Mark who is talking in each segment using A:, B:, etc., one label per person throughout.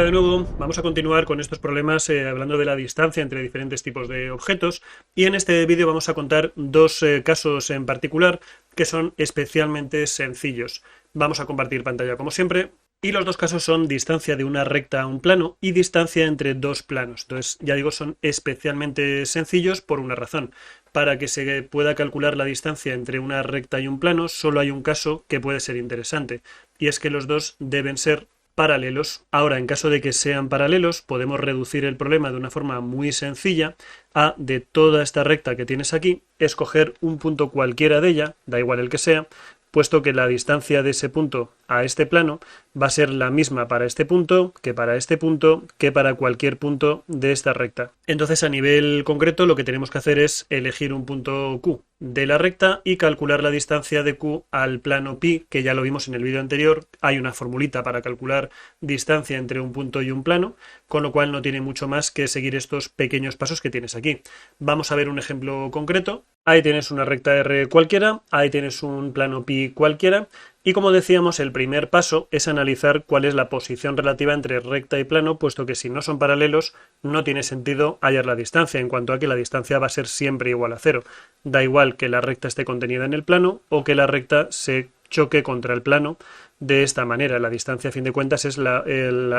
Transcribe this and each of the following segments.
A: de nuevo, vamos a continuar con estos problemas hablando de la distancia entre diferentes tipos de objetos y en este vídeo vamos a contar dos casos en particular que son especialmente sencillos. Vamos a compartir pantalla como siempre y los dos casos son distancia de una recta a un plano y distancia entre dos planos. Entonces, ya digo, son especialmente sencillos por una razón. Para que se pueda calcular la distancia entre una recta y un plano, solo hay un caso que puede ser interesante y es que los dos deben ser paralelos. Ahora, en caso de que sean paralelos, podemos reducir el problema de una forma muy sencilla a, de toda esta recta que tienes aquí, escoger un punto cualquiera de ella, da igual el que sea, puesto que la distancia de ese punto a este plano va a ser la misma para este punto, que para este punto, que para cualquier punto de esta recta. Entonces, a nivel concreto, lo que tenemos que hacer es elegir un punto Q de la recta y calcular la distancia de Q al plano pi, que ya lo vimos en el vídeo anterior. Hay una formulita para calcular distancia entre un punto y un plano, con lo cual no tiene mucho más que seguir estos pequeños pasos que tienes aquí. Vamos a ver un ejemplo concreto. Ahí tienes una recta R cualquiera, ahí tienes un plano pi cualquiera, y como decíamos, el primer paso es analizar cuál es la posición relativa entre recta y plano, puesto que si no son paralelos no tiene sentido hallar la distancia, en cuanto a que la distancia va a ser siempre igual a cero. Da igual que la recta esté contenida en el plano o que la recta se choque contra el plano de esta manera. La distancia, a fin de cuentas, es la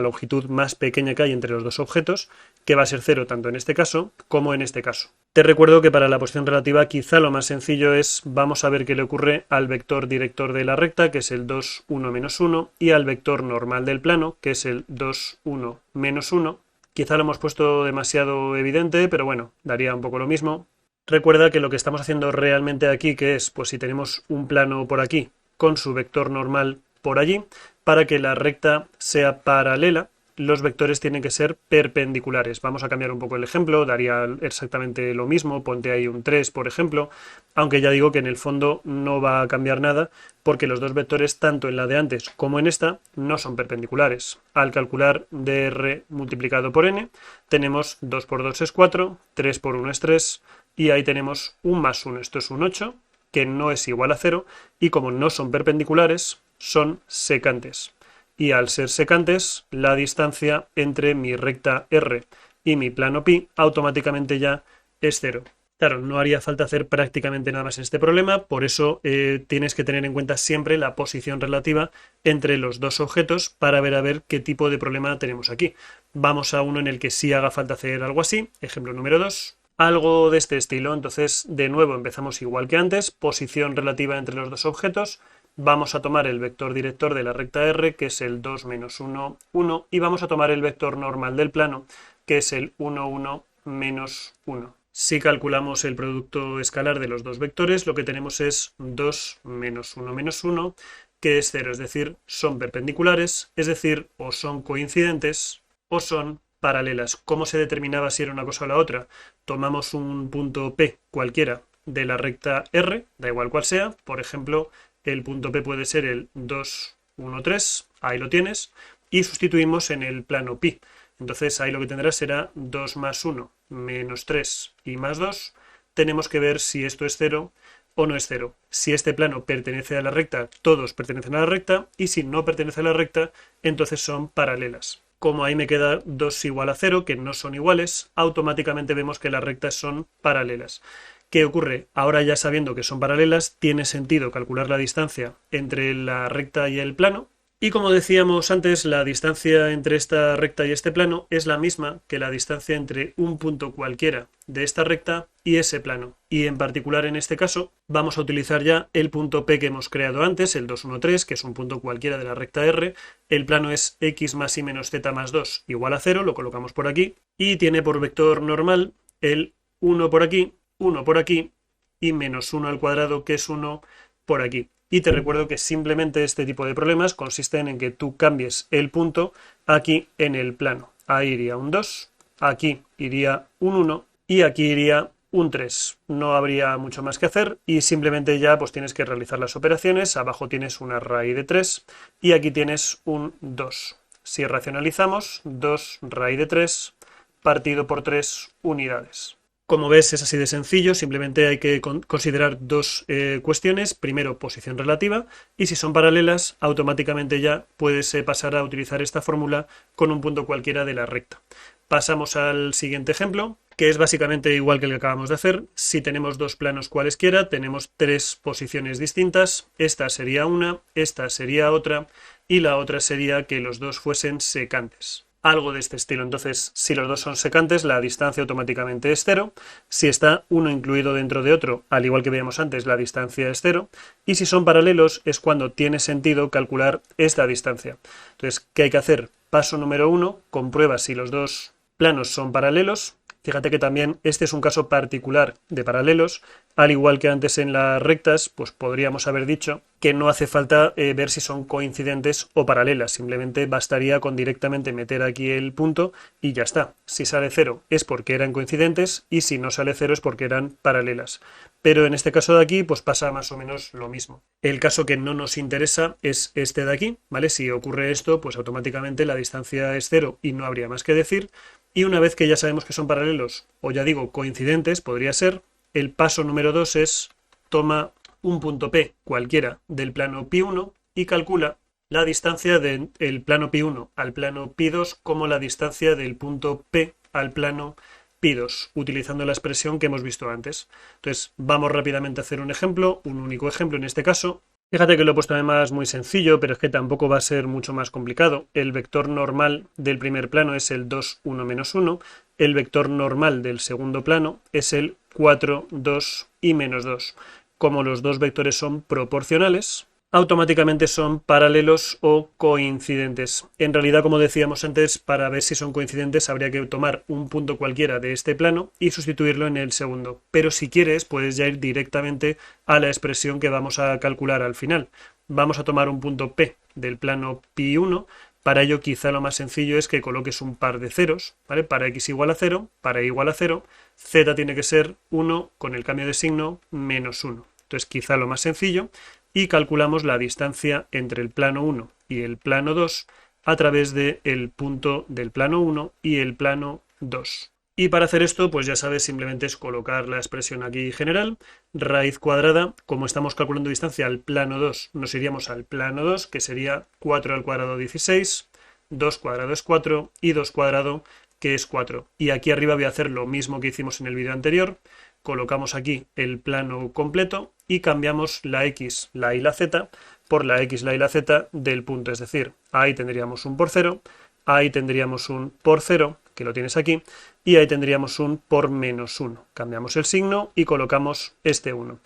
A: longitud más pequeña que hay entre los dos objetos, que va a ser cero tanto en este caso como en este caso. Te recuerdo que para la posición relativa quizá lo más sencillo es, vamos a ver qué le ocurre al vector director de la recta, que es el 2, 1, menos 1, y al vector normal del plano, que es el 2, 1, menos 1. Quizá lo hemos puesto demasiado evidente, pero bueno, daría un poco lo mismo. Recuerda que lo que estamos haciendo realmente aquí, que es, pues si tenemos un plano por aquí con su vector normal por allí, para que la recta sea paralela, los vectores tienen que ser perpendiculares. Vamos a cambiar un poco el ejemplo, daría exactamente lo mismo, ponte ahí un 3, por ejemplo, aunque ya digo que en el fondo no va a cambiar nada, porque los dos vectores, tanto en la de antes como en esta, no son perpendiculares. Al calcular dr multiplicado por n, tenemos 2 por 2 es 4, 3 por 1 es 3, y ahí tenemos un más 1, esto es un 8, que no es igual a 0, y como no son perpendiculares, son secantes. Y al ser secantes, la distancia entre mi recta R y mi plano pi automáticamente ya es 0. Claro, no haría falta hacer prácticamente nada más en este problema, por eso tienes que tener en cuenta siempre la posición relativa entre los dos objetos para ver a ver qué tipo de problema tenemos aquí. Vamos a uno en el que sí haga falta hacer algo así, ejemplo número 2. Algo de este estilo, entonces de nuevo empezamos igual que antes, posición relativa entre los dos objetos, vamos a tomar el vector director de la recta R, que es el 2 menos 1, 1, y vamos a tomar el vector normal del plano, que es el 1, 1, menos 1. Si calculamos el producto escalar de los dos vectores, lo que tenemos es 2 menos 1 menos 1, que es 0, es decir, son perpendiculares, es decir, o son coincidentes o son paralelas. ¿Cómo se determinaba si era una cosa o la otra? Tomamos un punto P cualquiera de la recta R, da igual cual sea, por ejemplo, el punto P puede ser el 2, 1, 3, ahí lo tienes, y sustituimos en el plano pi. Entonces ahí lo que tendrás será 2 más 1 menos 3 y más 2. Tenemos que ver si esto es 0 o no es 0. Si este plano pertenece a la recta, todos pertenecen a la recta, y si no pertenece a la recta, entonces son paralelas. Como ahí me queda 2 igual a 0, que no son iguales, automáticamente vemos que las rectas son paralelas. ¿Qué ocurre? Ahora ya sabiendo que son paralelas, tiene sentido calcular la distancia entre la recta y el plano. Y como decíamos antes, la distancia entre esta recta y este plano es la misma que la distancia entre un punto cualquiera de esta recta y ese plano. Y en particular en este caso vamos a utilizar ya el punto P que hemos creado antes, el 2, 1, 3, que es un punto cualquiera de la recta R. El plano es x más y menos z más 2 igual a 0, lo colocamos por aquí. Y tiene por vector normal el 1 por aquí, 1 por aquí y menos 1 al cuadrado, que es 1 por aquí. Y te recuerdo que simplemente este tipo de problemas consisten en que tú cambies el punto aquí en el plano. Ahí iría un 2, aquí iría un 1 y aquí iría un 3. No habría mucho más que hacer y simplemente ya pues tienes que realizar las operaciones. Abajo tienes una raíz de 3 y aquí tienes un 2. Si racionalizamos, 2 raíz de 3 partido por 3 unidades. Como ves, es así de sencillo, simplemente hay que considerar dos cuestiones. Primero, posición relativa, y si son paralelas, automáticamente ya puedes pasar a utilizar esta fórmula con un punto cualquiera de la recta. Pasamos al siguiente ejemplo, que es básicamente igual que el que acabamos de hacer. Si tenemos dos planos cualesquiera, tenemos tres posiciones distintas. Esta sería una, esta sería otra, y la otra sería que los dos fuesen secantes. Algo de este estilo. Entonces, si los dos son secantes, la distancia automáticamente es cero. Si está uno incluido dentro de otro, al igual que veíamos antes, la distancia es cero. Y si son paralelos, es cuando tiene sentido calcular esta distancia. Entonces, ¿qué hay que hacer? Paso número 1, comprueba si los dos planos son paralelos. Fíjate que también este es un caso particular de paralelos. Al igual que antes en las rectas, pues podríamos haber dicho que no hace falta ver si son coincidentes o paralelas. Simplemente bastaría con directamente meter aquí el punto y ya está. Si sale 0 es porque eran coincidentes y si no sale 0 es porque eran paralelas. Pero en este caso de aquí, pues pasa más o menos lo mismo. El caso que no nos interesa es este de aquí, ¿vale? Si ocurre esto, pues automáticamente la distancia es 0 y no habría más que decir. Y una vez que ya sabemos que son paralelos, o ya digo, coincidentes, podría ser, el paso número 2 es toma un punto P cualquiera del plano pi1 y calcula la distancia del plano pi1 al plano pi2 como la distancia del punto P al plano pi2, utilizando la expresión que hemos visto antes. Entonces, vamos rápidamente a hacer un ejemplo, un único ejemplo en este caso. Fíjate que lo he puesto además muy sencillo, pero es que tampoco va a ser mucho más complicado. El vector normal del primer plano es el 2, 1, menos 1. El vector normal del segundo plano es el 4, 2 y menos 2. Como los dos vectores son proporcionales, automáticamente son paralelos o coincidentes. En realidad, como decíamos antes, para ver si son coincidentes habría que tomar un punto cualquiera de este plano y sustituirlo en el segundo. Pero si quieres, puedes ya ir directamente a la expresión que vamos a calcular al final. Vamos a tomar un punto P del plano pi1. Para ello, quizá lo más sencillo es que coloques un par de ceros, ¿vale? Para x igual a 0, para y igual a 0, z tiene que ser 1 con el cambio de signo menos 1. Entonces, quizá lo más sencillo, y calculamos la distancia entre el plano 1 y el plano 2 a través del punto del plano 1 y el plano 2. Y para hacer esto, pues ya sabes, simplemente es colocar la expresión aquí general, raíz cuadrada, como estamos calculando distancia al plano 2, nos iríamos al plano 2, que sería 4 al cuadrado 16, 2 cuadrado es 4 y 2 cuadrado que es 4. Y aquí arriba voy a hacer lo mismo que hicimos en el vídeo anterior, colocamos aquí el plano completo y cambiamos la x, la y la z por la x, la y la z del punto. Es decir, ahí tendríamos un por 0, ahí tendríamos un por 0, que lo tienes aquí, y ahí tendríamos un por menos 1. Cambiamos el signo y colocamos este 1.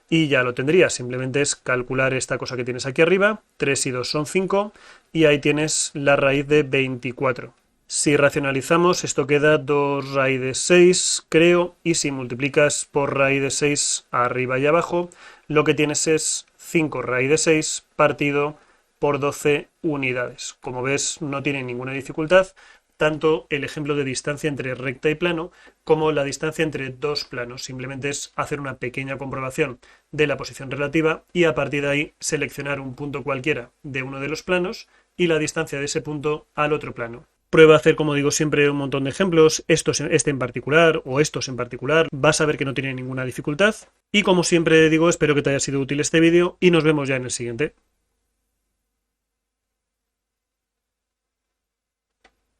A: Y ya lo tendrías, simplemente es calcular esta cosa que tienes aquí arriba, 3 y 2 son 5, y ahí tienes la raíz de 24. Si racionalizamos, esto queda 2 raíz de 6, creo, y si multiplicas por raíz de 6 arriba y abajo, lo que tienes es 5 raíz de 6 partido por 12 unidades. Como ves, no tiene ninguna dificultad, tanto el ejemplo de distancia entre recta y plano como la distancia entre dos planos. Simplemente es hacer una pequeña comprobación de la posición relativa y a partir de ahí seleccionar un punto cualquiera de uno de los planos y la distancia de ese punto al otro plano. Prueba a hacer, como digo siempre, un montón de ejemplos, este en particular o estos en particular, vas a ver que no tiene ninguna dificultad. Y como siempre digo, espero que te haya sido útil este vídeo y nos vemos ya en el siguiente.